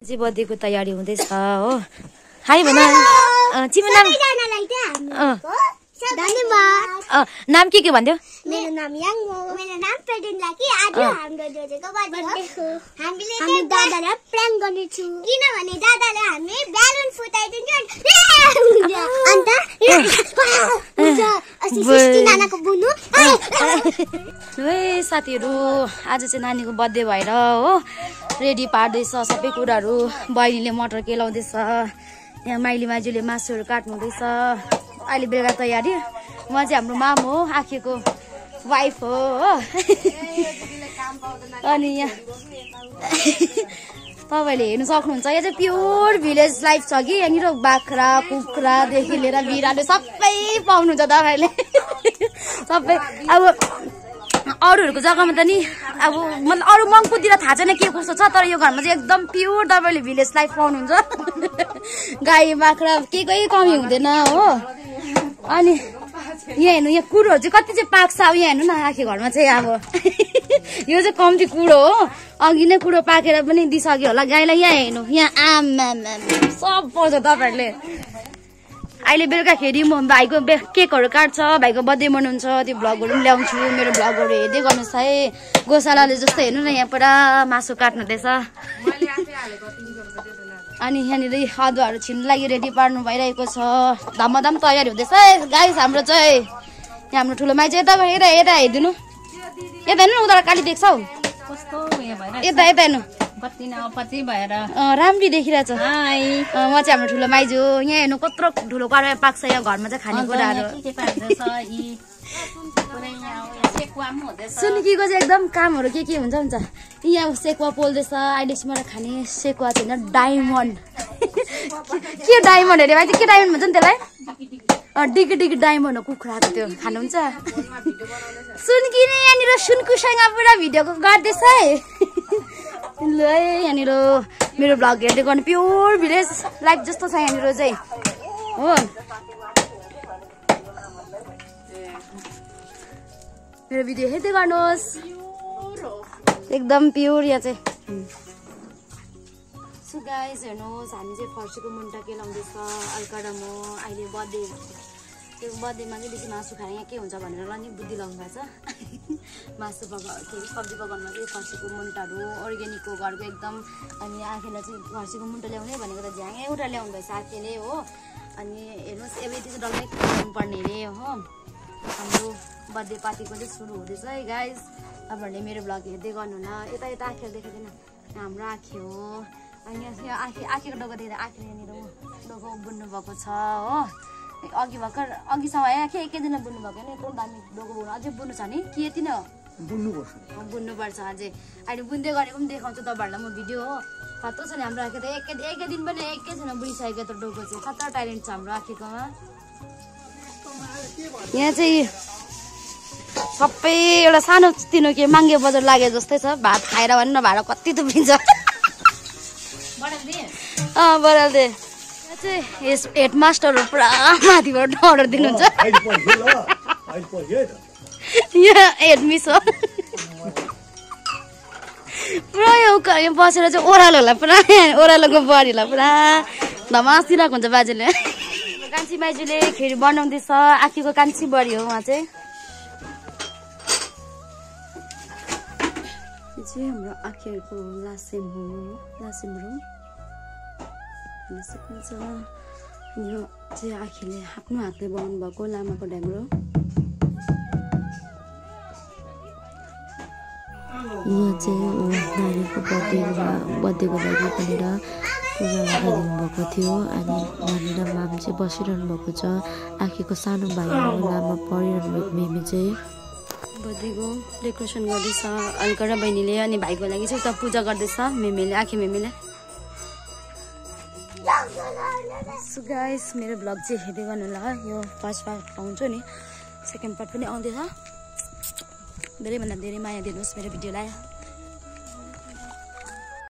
चाहिँ बर्थडेको तयारी हुँदैछ हो। हाई भन। तिम्रो नाम नाम के भन्थ्यो? मेरो नाम याङ हो। मेरो नाम प्रेजेन्ट लाकी। आज हाम्रो जोजेको बर्थडे हो। हामी दादालाई प्र्याङ्क गर्ने छु किनभने दादाले हामी ब्यालुन फुटाइदिन्छ अन्त अस्ति सृष्टि नानाको बुनु। ए साथीहरु आज चाहिँ नानीको बर्थडे भएर हो रेडी पार्दैछ सबै कुराहरु। बहिनीले मटर केलाउँदैछ, यहाँ माइली माजुले मासुहरु काट्नु हुँदैछ। अहिले बेलुका तयारी। म चाहिँ हाम्रो माम हो, आखीको वाइफ हो। अनि यहाँ तपाईले हेर्न सक्नुहुन्छ, यो चाहिँ प्योर भिलेज लाइफ छ कि। यहाँनिर बाख्रा कुखुरादेखि लिएर बिरालो सबै पाउनुहुन्छ तपाईले। सबै अब अरूहरूको जग्गामा त नि अब मतलब अरू मङ्पुतिर थाहा छैन के कस्तो छ, तर यो घरमा चाहिँ एकदम प्योर तपाईले भिलेज लाइफ पाउनुहुन्छ। गाई बाख्रा केही कमी हुँदैन हो। अनि यहाँ हेर्नु, यहाँ कुरोहरू चाहिँ कति चाहिँ पाक्छ। अब यहाँ हेर्नु न, आखी घरमा चाहिँ अब यो चाहिँ कम्ती कुरो हो। अघि नै कुरो पाकेर पनि दिइसक्यो होला गाईलाई। यहाँ हेर्नु, यहाँ आम सब पाउँछ तपाईँहरूले। अहिले बेलुकाखेरि म भाइको केकहरू काट्छ, भाइको बर्थडे मनाउँछ, त्यो भ्लगहरू पनि ल्याउँछु। मेरो भ्लगहरू हेर्दै गर्नुहोस् है। गोशालाले जस्तो हेर्नु न, यहाँ पुरा मासु काट्नु हुँदैछ। अनि यहाँनिर अदुवाहरू छिन्नु लागि रेडी पार्नु भइरहेको छ। धमाधम तयारी हुँदैछ गाइस। हाम्रो चाहिँ यहाँ हाम्रो ठुलो माइ चाहिँ यता यता हेरिदिनु, यता हेर्नु न, उता काली देख्छ हौ। यता यता हेर्नु, राम्ररी देखिरहेछ। म चाहिँ हाम्रो ठुलो माइजू। यहाँ हेर्नु कत्रो ठुलो कराई पाक्छ यहाँ घरमा चाहिँ खानेकुराहरू। सुनिकीको चाहिँ एकदम कामहरू के हुन्छ हुन्छ। यहाँ सेकुवा पोल्दैछ। अहिलेसम्म खाने सेकुवा चाहिँ होइन, डायमन्ड। के डायमन्ड अरे भाइ, के डायमन्ड भन्छ नि त्यसलाई? डिगी डिगी डायमन्ड हो कुखुराको, त्यो खानुहुन्छ। सुनकी नै यहाँनिर सुनकुसँग पुरा भिडियोको गर्दैछ है। ल यहाँनिर मेरो भ्लग हेर्दै गर्नु, प्योर भिलेज लाइफ जस्तो छ यहाँनिर चाहिँ हो। मेरो भिडियो हेर्दै गर्नुहोस्, एकदम प्योर यहाँ चाहिँ। सो गाइस हेर्नुहोस्, हामी चाहिँ फर्सीको मुन्टा केलाउँदैछ अल्का र म। अहिले बर्थडे, त्यो बर्थडेमा चाहिँ बेसी मासु खाने यहाँ के हुन्छ भनेर ल नि बुद्धि लाउनु भएको छ। मासु सब्जी पकाउनुमा चाहिँ फर्सीको मुन्टाहरू अर्ग्यानिकको घरको एकदम। अनि आखिरलाई चाहिँ फर्सीको मुन्टा ल्याउने भनेको त झ्याङ एउटा ल्याउँदैछ आखिरले हो। अनि हेर्नुहोस् एभ्रिथिङ चाहिँ डल्लै खानुपर्ने अरे हो। हाम्रो बर्थडे पार्टीको चाहिँ सुरु हुँदैछ है गाइस। तपाईँहरूले मेरो भ्लग हेर्दै गर्नु न। यता यता आँखेर देखाइदिन, हाम्रो आँखी हो। अनि यहाँ आँखीको डोको देख्दा आँखी यहाँनिर डोको बुन्नु भएको छ हो। अघि भर्खर अघिसम्म आँखी एकै दिनमा बुन्नु भएको होइन, यत्रो दामी डोको बुन्नु अझै बुन्नु छ नि कि यति नै हो? बुन्नुपर्छ अझै। अहिले बुन्दै गरेको पनि देखाउँछु तपाईँहरूलाई म भिडियो हो। खतरो छ नि हाम्रो आँखी त, एकै दिन पनि एकैछिन बुनिसकेको त डोको चाहिँ। खतरा ट्यालेन्ट छ हाम्रो आँखीकोमा। यहाँ चाहिँ सबै एउटा सानो तिनो के माङ्गे बजार लागे जस्तै छ। भात खाएर भन् न, भाडा कति थुप्रिन्छ। बराल्दे यहाँ चाहिँ हेड मास्टरहरू पुरा माथिबाट अर्डर दिनुहुन्छ। यहाँ हेड मिस हो पुरा। यो बसेर चाहिँ ओह्रालोलाई पुरा, ओह्रालोको बुहारीलाई पुरा धमासिरहेको हुन्छ बाजेले। कान्छी बाजुले खिर बनाउँदैछ, आखीको कान्छी बढी हो उहाँ चाहिँ। हाम्रो आखीहरूको लासेम हो, लासेम रुम हेर्न सक्नुहुन्छ। यो चाहिँ आखीले आफ्नो हातले बनाउनु भएको लामाको ढ्याङ्ग्रो। यहाँ चाहिँ नानीको बर्थडेको लागि भनेर पूजा लगाइदिनु भएको थियो। अनि नानी र माम चाहिँ बसिरहनु भएको छ। आखीको सानो भाइ लामा पढिरहनु भएको मेमी चाहिँ बर्थडेको डेकोरेसन गर्दैछ अल्का र बहिनीले। अनि भाइको लागि चाहिँ उता पूजा गर्दैछ मेमीले, आखी मेमीले। सो गाइस मेरो भ्लग चाहिँ हेर्दै गर्नु होला। यो फर्स्ट पार्ट पाउँछु नि, सेकेन्ड पार्ट पनि आउँदैछ। धेरैभन्दा धेरै माया दिनुहोस् मेरो भिडियोलाई।